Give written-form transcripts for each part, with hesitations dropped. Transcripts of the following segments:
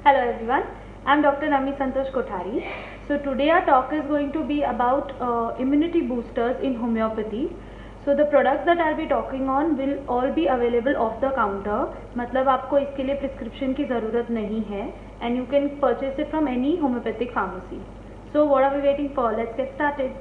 Hello everyone, I am Dr. Nami Santosh Kothari. So today our talk is going to be about immunity boosters in homeopathy. So the products that I'll be talking on will all be available off the counter. मतलब आपको इसके लिए prescription की ज़रूरत नहीं है and you can purchase it from any homeopathic pharmacy. So what are we waiting for? Let's get started.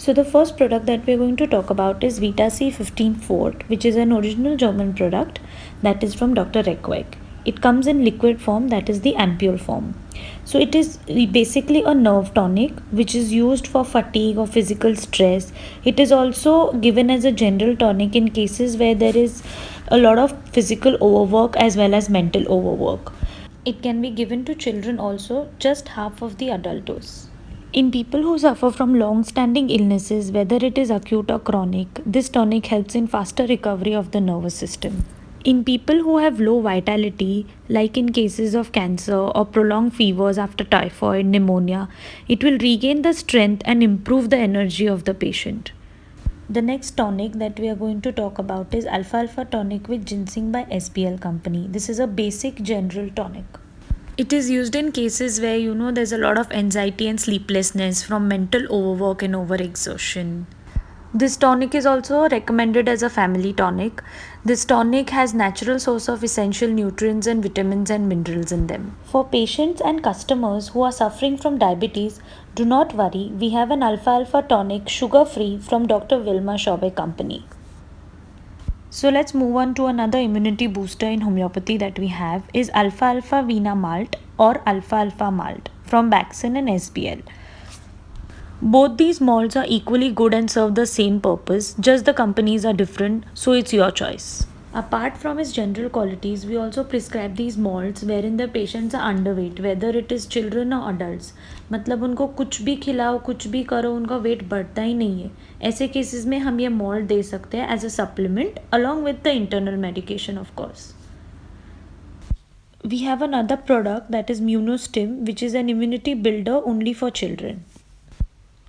So the first product that we're going to talk about is Vita C 15 Fort, which is an original German product that is from Dr. Reckweg. It comes in liquid form, that is the ampule form. So it is basically a nerve tonic which is used for fatigue or physical stress. It is also given as a general tonic in cases where there is a lot of physical overwork as well as mental overwork. It can be given to children also, just half of the adult dose. In people who suffer from long-standing illnesses, whether it is acute or chronic, this tonic helps in faster recovery of the nervous system. In people who have low vitality, like in cases of cancer or prolonged fevers after typhoid, pneumonia, it will regain the strength and improve the energy of the patient. The next tonic that we are going to talk about is Alpha Alpha Tonic with Ginseng by SBL Company. This is a basic general tonic. It is used in cases where there's a lot of anxiety and sleeplessness from mental overwork and overexertion. This tonic is also recommended as a family tonic. This tonic has natural source of essential nutrients and vitamins and minerals in them. For patients and customers who are suffering from diabetes, do not worry, we have an Alpha Alpha tonic sugar-free from Dr. Wilma Schaube Company. So let's move on to another immunity booster in homeopathy that we have is Alpha Alpha Vena Malt or Alpha Alpha Malt from Baxen and SBL. Both these malts are equally good and serve the same purpose, just the companies are different, so it's your choice. Apart from its general qualities, we also prescribe these malts wherein the patients are underweight, whether it is children or adults. मतलब उनको कुछ भी खिलाओ, कुछ भी करो, उनका wait बढ़ता ही नहीं है. ऐसे केसेस में हम ये मॉल्ट दे सकते हैं as a supplement along with the internal medication of course. We have another product that is Munostim, which is an immunity builder only for children.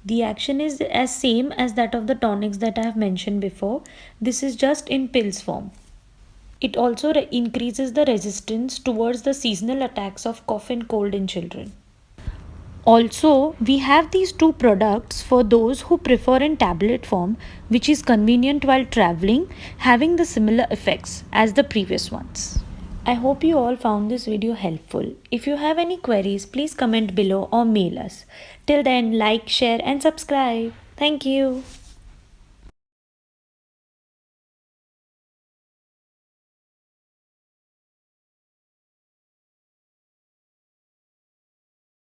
The action is as same as that of the tonics that I have mentioned before. This is just in pills form. It also increases the resistance towards the seasonal attacks of cough and cold in children. Also, we have these two products for those who prefer in tablet form, which is convenient while traveling, having the similar effects as the previous ones. I hope you all found this video helpful. If you have any queries, please comment below or mail us. Till then, like, share and subscribe. Thank you.